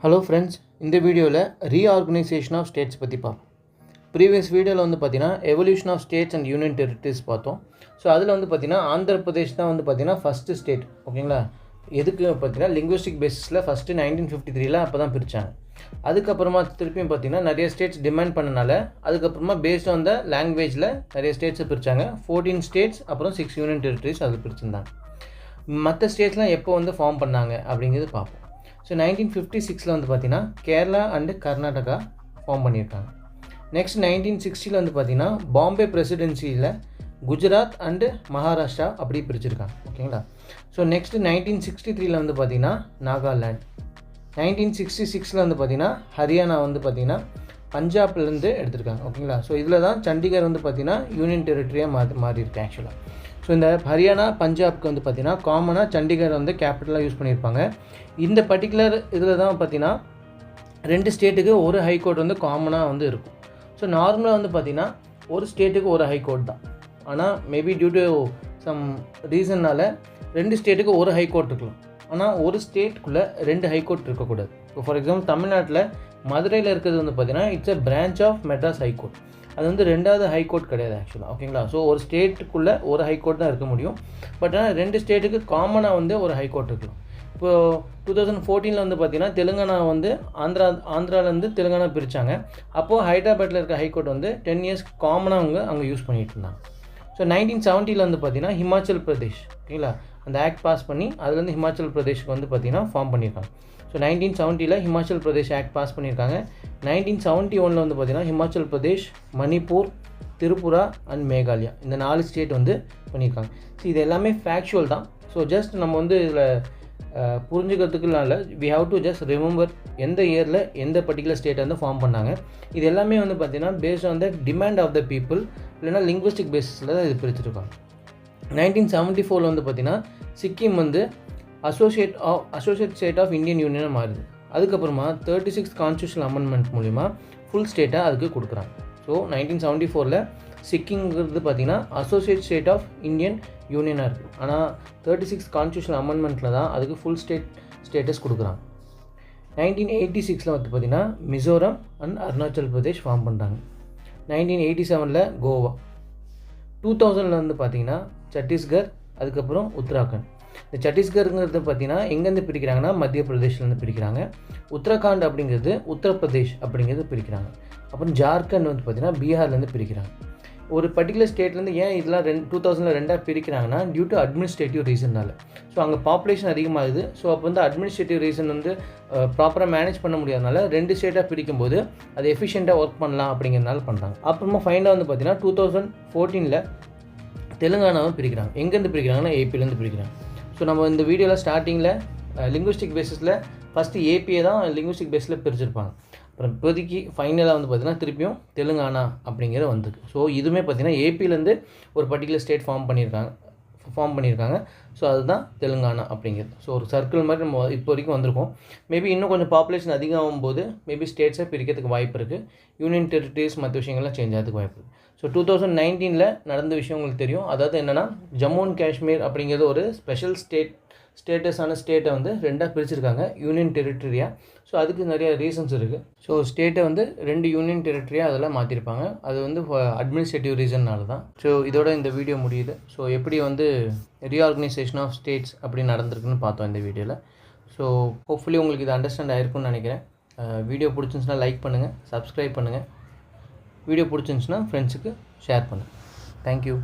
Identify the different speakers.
Speaker 1: Hello friends, in the video reorganization of states பத்தி பார்ப்போம். Previous videoல வந்து பார்த்தீங்கன்னா evolution of states and union territories பார்த்தோம். ஸோ அதில் வந்து பார்த்தீங்கன்னா ஆந்திர பிரதேஷ் தான் வந்து பார்த்தீங்கன்னா ஃபஸ்ட்டு ஸ்டேட். ஓகேங்களா? எதுக்கு பார்த்தீங்கன்னா லிங்குவிஸ்டிக் பேசிஸில் ஃபஸ்ட்டு 1953 அப்போ தான் பிரித்தாங்க. அதுக்கப்புறமா திருப்பியும் பார்த்தீங்கன்னா நிறைய ஸ்டேட்ஸ் டிமாண்ட் பண்ணனால அதுக்கப்புறமா பேஸ்ட் ஆன் த லாங்குவேஜில் நிறைய ஸ்டேட்ஸை பிரித்தாங்க. 14 ஸ்டேட்ஸ் அப்புறம் 6 யூனியன் டெரிட்டரிஸ் அதில் பிரிச்சிருந்தாங்க. மற்ற ஸ்டேட்ஸ்லாம் எப்போ வந்து ஃபார்ம் பண்ணாங்க அப்படிங்கிறது பார்ப்போம். ஸோ 1956 வந்து பார்த்தீங்கன்னா கேரளா அண்டு கர்நாடகா ஃபார்ம் பண்ணியிருக்காங்க. நெக்ஸ்ட் 1960 வந்து பார்த்தீங்கன்னா பாம்பே பிரசிடென்சியில் குஜராத் அண்டு மகாராஷ்டிரா அப்படி பிரிச்சிருக்காங்க. ஓகேங்களா? ஸோ நெக்ஸ்ட்டு 1963 வந்து பார்த்தீங்கன்னா நாகாலாண்ட். 1966 வந்து பார்த்தீங்கன்னா ஹரியானா வந்து பார்த்தீங்கன்னா பஞ்சாப்லேருந்து எடுத்திருக்காங்க. ஓகேங்களா? ஸோ இதில் தான் சண்டிகர் வந்து பார்த்தீங்கன்னா யூனியன் டெரிட்டரியாக மாறி இருக்கு ஆக்சுவலாக. ஸோ இந்த ஹரியானா பஞ்சாப்க்கு வந்து பார்த்திங்கன்னா காமனாக சண்டிகர் வந்து கேபிட்டலாக யூஸ் பண்ணியிருப்பாங்க. இந்த பர்டிகுலர் இதில் தான் பார்த்திங்கன்னா 2 ஸ்டேட்டுக்கு ஒரு ஹைகோர்ட் வந்து காமனாக வந்து இருக்கும். ஸோ நார்மலாக வந்து பார்த்திங்கன்னா ஒரு ஸ்டேட்டுக்கு ஒரு ஹைகோர்ட் தான். ஆனால் மேபி டியூ டு சம் ரீசன்னால் 2 ஸ்டேட்டுக்கு ஒரு ஹைகோர்ட் இருக்கலாம். ஆனால் ஒரு ஸ்டேட்டுக்குள்ளே 2 ஹைகோர்ட் இருக்கக்கூடாது. இப்போ ஃபார் எக்ஸாம்பிள் தமிழ்நாட்டில் மதுரையில் இருக்கிறது வந்து பார்த்திங்கன்னா it's a branch of Madras high court. அது வந்து 2வது ஹைகோர்ட் கிடையாது ஆக்சுவலாக. ஓகேங்களா? ஸோ ஒரு ஸ்டேட்டுக்குள்ளே ஒரு ஹைகோர்ட் தான் இருக்க முடியும். பட் ஆனால் 2 ஸ்டேட்டுக்கு காமனாக வந்து ஒரு ஹைகோர்ட் இருக்கலாம். இப்போது 2014 வந்து பார்த்திங்கன்னா தெலுங்கானா வந்து ஆந்திராவிலேருந்து தெலுங்கானா பிரித்தாங்க. அப்போது ஹைதராபாத்தில் இருக்க ஹைகோர்ட் வந்து 10 இயர்ஸ் காமனாக அவங்க அங்கே யூஸ் பண்ணிகிட்டு இருந்தாங்க. ஸோ 1970 வந்து பார்த்திங்கன்னா ஹிமாச்சல் பிரதேஷ், ஓகேங்களா, அந்த ஆக்ட் பாஸ் பண்ணி அதுலேருந்து ஹிமாச்சல் பிரதேஷ்க்கு வந்து பார்த்திங்கன்னா ஃபார்ம் பண்ணியிருக்காங்க. So 1970 Himachal Pradesh act pass பண்ணியிருக்காங்க. 1971 வந்து பார்த்திங்கன்னா ஹிமாச்சல் பிரதேஷ், மணிப்பூர், திரிபுரா அண்ட் மேகாலயா இந்த 4 ஸ்டேட் வந்து பண்ணியிருக்காங்க. ஸோ இது எல்லாமே ஃபேக்சுவல் தான். ஸோ ஜஸ்ட் நம்ம வந்து இதில் புரிஞ்சுக்கிறதுக்குலாம் இல்லை, we have to just remember எந்த இயரில் எந்த பர்டிகுலர் ஸ்டேட்டை வந்து ஃபார்ம் பண்ணாங்க. இது எல்லாமே வந்து பார்த்திங்கன்னா based on the demand of the people, இல்லைனா லிங்குவிஸ்டிக் பேசிஸில் தான் இது பிரிச்சிருக்காங்க. 1974 வந்து பார்த்திங்கன்னா சிக்கிம் வந்து அசோசியேட் ஸ்டேட் ஆஃப் இந்தியன் யூனியனாக மாறுது. அதுக்கப்புறமா 36th கான்ஸ்டியூஷனல் அமெண்ட்மெண்ட் மூலிமா ஃபுல் ஸ்டேட்டாக அதுக்கு கொடுக்குறாங்க. ஸோ 1974 சிக்கிங்கிறது பார்த்திங்கன்னா அசோசியேட் ஸ்டேட் ஆஃப் இந்தியன் யூனியனாக இருக்குது. ஆனால் 36th கான்ஸ்டியூஷனல் அமெண்ட்மெண்ட்டில் தான் அதுக்கு ஃபுல் ஸ்டேட்டஸ் கொடுக்குறாங்க. 1986 வந்து பார்த்திங்கன்னா மிசோரம் அண்ட் அருணாச்சல் பிரதேஷ் ஃபார்ம் பண்ணுறாங்க. 1987 கோவா. 2000 வந்து பார்த்திங்கன்னா சத்தீஸ்கர், அதுக்கப்புறம் உத்தராகண்ட். இந்த சத்தீஸ்கருங்கிறது பார்த்திங்கன்னா எங்கேருந்து பிரிக்கிறாங்கன்னா மத்திய பிரதேஷ்லேருந்து பிரிக்கிறாங்க. உத்தராகண்ட் அப்படிங்கிறது உத்தரப்பிரதேஷ் அப்படிங்கிறது பிரிக்கிறாங்க. அப்புறம் ஜார்க்கண்ட் வந்து பார்த்திங்கன்னா பீகார்லேருந்து பிரிக்கிறாங்க. ஒரு பர்டிகுலர் ஸ்டேட்லேருந்து ஏன் இதெல்லாம் 2002 பிரிக்கிறாங்கன்னா டியூ டு அட்மினிஸ்ட்ரேட்டிவ் ரீசன்னால. ஸோ அங்கே பாப்புலேஷன் அதிகமாகுது. ஸோ அப்போ வந்து அட்மினிஸ்ட்ரேட்டிவ் ரீசன் வந்து ப்ராப்பராக மேனேஜ் பண்ண முடியாதனால 2 ஸ்டேட்டாக பிரிக்கும்போது அது எஃபிஷியண்ட்டாக ஒர்க் பண்ணலாம் அப்படிங்கிறதுனால பண்ணுறாங்க. அப்புறமா ஃபைனலாக வந்து பார்த்திங்கன்னா 2014 தெலுங்கானாவும் பிரிக்கிறாங்க. எங்கேருந்து பிரிக்கிறாங்கன்னா ஏபிலேருந்து பிரிக்கிறாங்க. ஸோ நம்ம இந்த வீடியோவில் ஸ்டார்டிங்கில் லிங்குவிஸ்டிக் பேசிஸில் ஃபஸ்ட்டு ஏபியை தான் லிங்குவிஸ்டிக் பேஸில் பிரிச்சிருப்பாங்க. அப்புறம் இப்போதைக்கு ஃபைனலாக வந்து பார்த்திங்கன்னா திருப்பியும் தெலுங்கானா அப்படிங்கிறது வந்திருக்கு. ஸோ இதுவுமே பார்த்திங்கன்னா ஏபிலேருந்து ஒரு பர்டிகுலர் ஸ்டேட் ஃபார்ம் பண்ணியிருக்காங்க. ஸோ அதுதான் தெலுங்கானா அப்படிங்கிறது. ஸோ ஒரு சர்க்கிள் மாதிரி நம்ம இப்போ வரைக்கும் வந்திருக்கோம். மேபி இன்னும் கொஞ்சம் பாப்புலேஷன் அதிகமாகும் போது மேபி ஸ்டேட்ஸை பிரிக்கிறதுக்கு வாய்ப்பு இருக்குது. யூனியன் டெரிட்டரிஸ் மற்ற விஷயங்கள்லாம் சேஞ்ச் ஆகிறதுக்கு வாய்ப்பு இருக்குது. ஸோ 2019 நடந்த விஷயம் உங்களுக்கு தெரியும். அதாவது என்னென்னா ஜம்மு அண்ட் காஷ்மீர் அப்படிங்கிறது ஒரு ஸ்பெஷல் ஸ்டேட்டஸான ஸ்டேட்டை வந்து 2ஆக பிரிச்சிருக்காங்க யூனியன் டெரிட்டரியாக. ஸோ அதுக்கு நிறைய ரீசன்ஸ் இருக்குது. ஸோ ஸ்டேட்டை வந்து 2 யூனியன் டெரிட்டரியாக அதெல்லாம் மாற்றிருப்பாங்க. அது வந்து அட்மினிஸ்ட்ரேட்டிவ் ரீசன்னால தான். ஸோ இதோட இந்த வீடியோ முடியுது. ஸோ எப்படி வந்து ரீஆர்கனைசேஷன் ஆஃப் ஸ்டேட்ஸ் அப்படி நடந்திருக்குன்னு பார்த்தோம் இந்த வீடியோவில். ஸோ ஹோப்ஃபுல்லி உங்களுக்கு இது அண்டர்ஸ்டாண்ட் ஆயிருக்கும்னு நினைக்கிறேன். வீடியோ பிடிச்சிருந்துச்சுன்னா லைக் பண்ணுங்கள், சப்ஸ்கிரைப் பண்ணுங்கள். வீடியோ பிடிச்சிருந்துச்சுன்னா ஃப்ரெண்ட்ஸுக்கு ஷேர் பண்ணுங்கள். தேங்க்யூ.